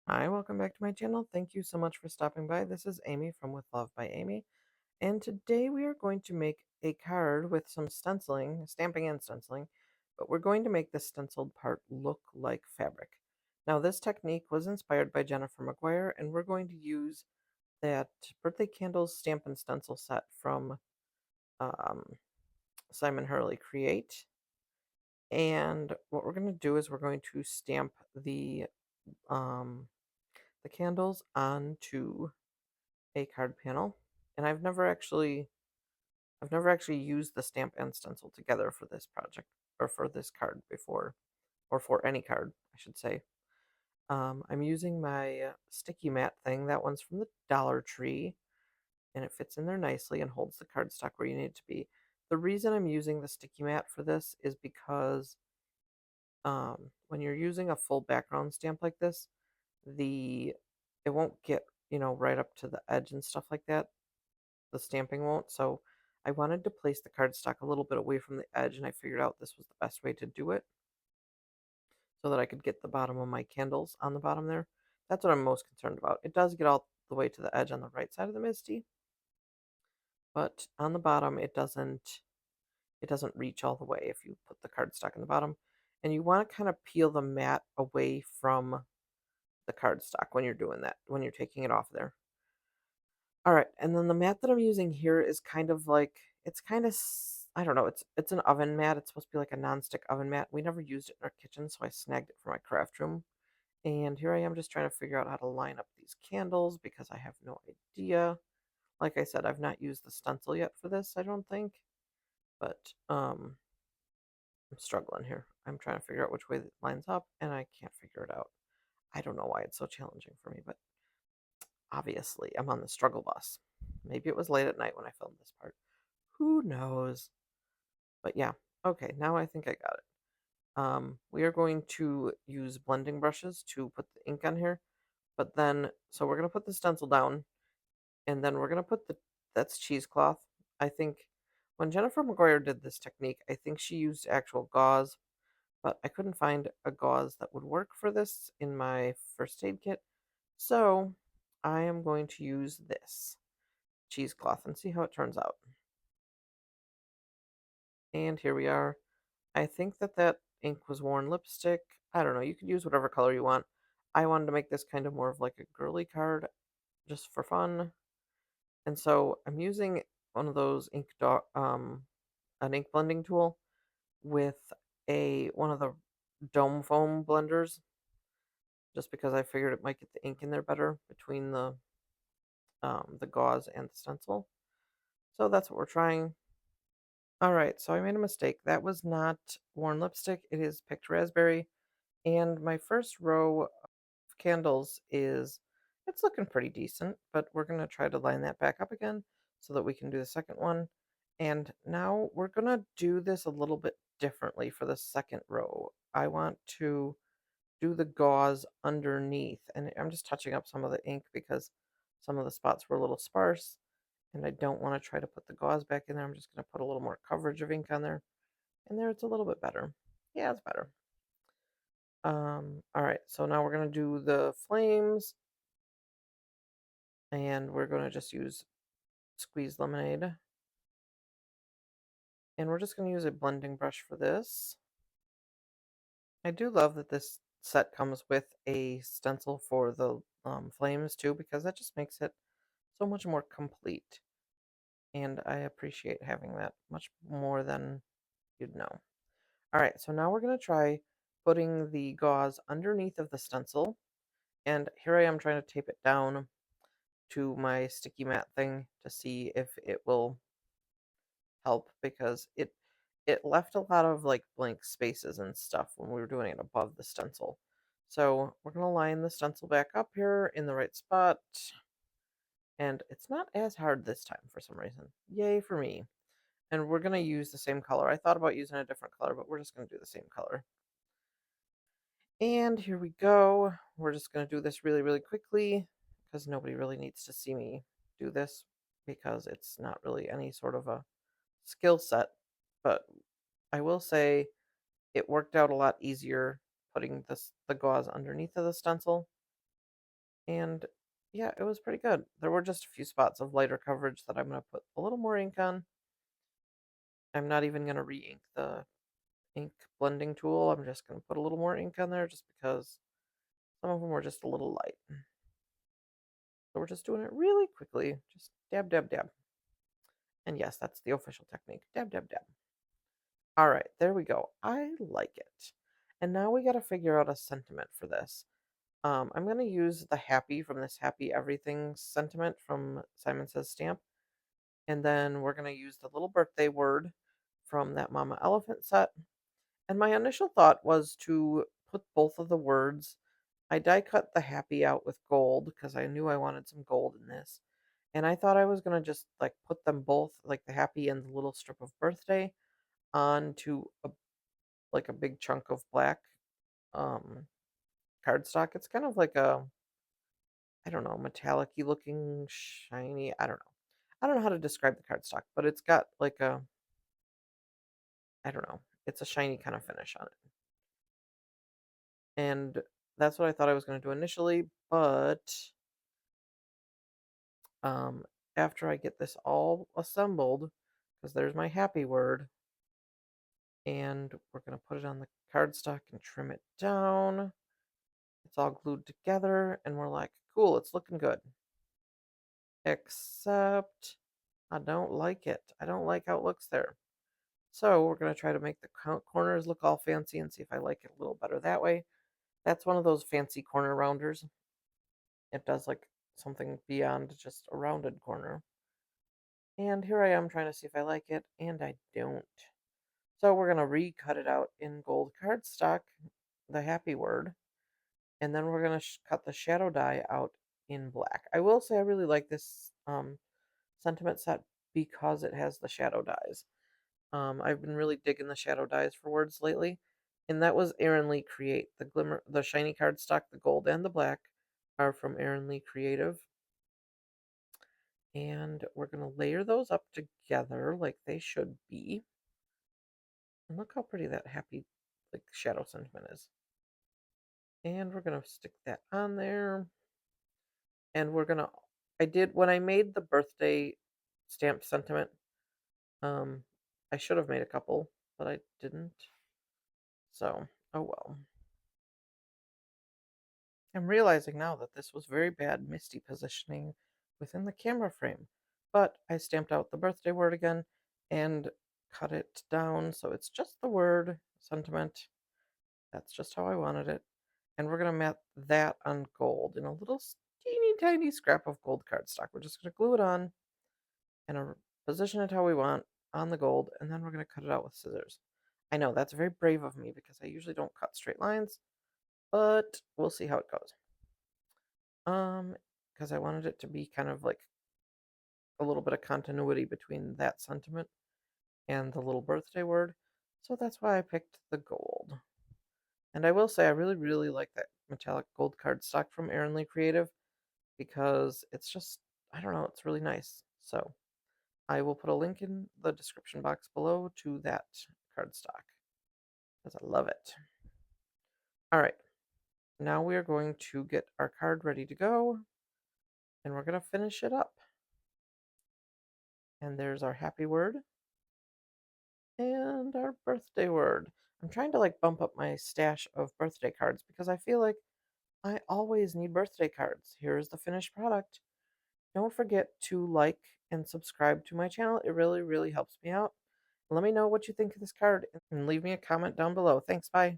Hi, welcome back to my channel. Thank you so much for stopping by. This is Amy from With Love by Amy, and today we are going to make a card with some stenciling, stamping and stenciling, but we're going to make the stenciled part look like fabric. Now, this technique was inspired by Jennifer McGuire, and we're going to use that birthday candles stamp and stencil set from um, Simon Hurley Create. And what we're going to do is we're going to stamp um, the candles onto a card panel, and I've never actually used the stamp and stencil together for this project or for this card before, or for any card, I should say. I'm using my sticky mat thing. That one's from the Dollar Tree, and it fits in there nicely and holds the cardstock where you need it to be. The reason I'm using the sticky mat for this is because when you're using a full background stamp like this, the it won't get right up to the edge and stuff like that. The stamping won't. So I wanted to place the cardstock a little bit away from the edge, and I figured out this was the best way to do it so that I could get the bottom of my candles on the bottom there. That's what I'm most concerned about. It does get all the way to the edge on the right side of the Misty, but on the bottom it doesn't reach all the way if you put the cardstock in the bottom. And you want to kind of peel the mat away from the cardstock when you're doing that, when you're taking it off there. All right, and then the mat that I'm using here is kind of like it's kind of I don't know, it's an oven mat. It's supposed to be like a nonstick oven mat. We never used it in our kitchen, so I snagged it for my craft room. And here I am just trying to figure out how to line up these candles because I have no idea. Like I said, I've not used the stencil yet for this, I don't think, but I'm struggling here. I'm trying to figure out which way it lines up, and I can't figure it out. I don't know why it's so challenging for me, but obviously I'm on the struggle bus. Maybe it was late at night when I filmed this part. Who knows? But yeah, okay, now I think I got it. We are going to use blending brushes to put the ink on here, but then, so we're going to put the stencil down, and then we're going to put that's cheesecloth. I think when Jennifer McGuire did this technique, I think she used actual gauze, but I couldn't find a gauze that would work for this in my first aid kit. So I am going to use this cheesecloth and see how it turns out. And here we are. I think that ink was worn lipstick. I don't know. You could use whatever color you want. I wanted to make this kind of more of like a girly card just for fun. And so I'm using one of those an ink blending tool with a one of the dome foam blenders just because I figured it might get the ink in there better between the gauze and the stencil. So that's what we're trying. All right, so I made a mistake. That was not worn lipstick. It is picked raspberry. And my first row of candles it's looking pretty decent, but we're going to try to line that back up again so that we can do the second one. And now we're going to do this a little bit differently for the second row. I want to do the gauze underneath, and I'm just touching up some of the ink because some of the spots were a little sparse, and I don't want to try to put the gauze back in there. I'm just going to put a little more coverage of ink on there, and there it's a little bit better. Yeah, it's better. All right, so now we're gonna do the flames, and we're gonna just use squeezed lemonade, and we're just gonna use a blending brush for this. I do love that this set comes with a stencil for the flames too, because that just makes it so much more complete, and I appreciate having that much more than you'd know. All right, so now we're gonna try putting the gauze underneath of the stencil, and here I am trying to tape it down to my sticky mat thing to see if it will help because it left a lot of like blank spaces and stuff when we were doing it above the stencil. So we're gonna line the stencil back up here in the right spot, and it's not as hard this time for some reason. Yay for me. And we're gonna use the same color. I thought about using a different color, but we're just gonna do the same color. And here we go. We're just going to do this really, really quickly because nobody really needs to see me do this because it's not really any sort of a skill set. But I will say it worked out a lot easier putting the gauze underneath of the stencil And yeah, it was pretty good. There were just a few spots of lighter coverage that I'm going to put a little more ink on. I'm not even going to re-ink the ink blending tool. I'm just going to put a little more ink on there just because some of them were just a little light. So we're just doing it really quickly. Just dab, dab, dab. And yes, that's the official technique. Dab, dab, dab. All right, there we go. I like it. And now we got to figure out a sentiment for this. I'm going to use the happy from this Happy Everything sentiment from Simon Says Stamp. And then we're going to use the little birthday word from that Mama Elephant set. And my initial thought was to put both of the words. I die cut the happy out with gold because I knew I wanted some gold in this. And I thought I was going to just like put them both, like the happy and the little strip of birthday, onto like a big chunk of black um cardstock. It's kind of like a, I don't know, metallic-y looking, shiny. I don't know. I don't know how to describe the cardstock, but it's got like a, I don't know. It's a shiny kind of finish on it. And that's what I thought I was going to do initially, but um, after I get this all assembled, because there's my happy word, and we're going to put it on the cardstock and trim it down. It's all glued together, and we're like, cool, it's looking good. Except I don't like it. I don't like how it looks there. So we're going to try to make the corners look all fancy and see if I like it a little better that way. That's one of those fancy corner rounders. It does like something beyond just a rounded corner. And here I am trying to see if I like it, and I don't. So we're going to recut it out in gold cardstock, the happy word, and then we're going to cut the shadow die out in black. I will say I really like this sentiment set because it has the shadow dies. I've been really digging the shadow dies for words lately, and that was Erin Create. The glimmer, the shiny cardstock, the gold and the black are from Erin Creative, and we're gonna layer those up together like they should be. And look how pretty that happy, like shadow sentiment is. And we're gonna stick that on there, and we're gonna. I did when I made the birthday stamp sentiment. Um, I should have made a couple, but I didn't. So, oh well. I'm realizing now that this was very bad misty positioning within the camera frame, but I stamped out the birthday word again and cut it down so it's just the word sentiment. That's just how I wanted it. And we're going to mat that on gold in a little teeny tiny scrap of gold cardstock. We're just going to glue it on and position it how we want on the gold, and then we're going to cut it out with scissors. I know that's very brave of me because I usually don't cut straight lines, but we'll see how it goes. Because I wanted it to be kind of like a little bit of continuity between that sentiment and the little birthday word. So that's why I picked the gold. And I will say I really, really like that metallic gold cardstock from Erin Creative because it's just, I don't know, it's really nice. So I will put a link in the description box below to that cardstock because I love it. All right, now we are going to get our card ready to go and we're going to finish it up. And there's our happy word and our birthday word. I'm trying to like bump up my stash of birthday cards because I feel like I always need birthday cards. Here's the finished product. Don't forget to like and subscribe to my channel. It really, really helps me out. Let me know what you think of this card and leave me a comment down below. Thanks. Bye.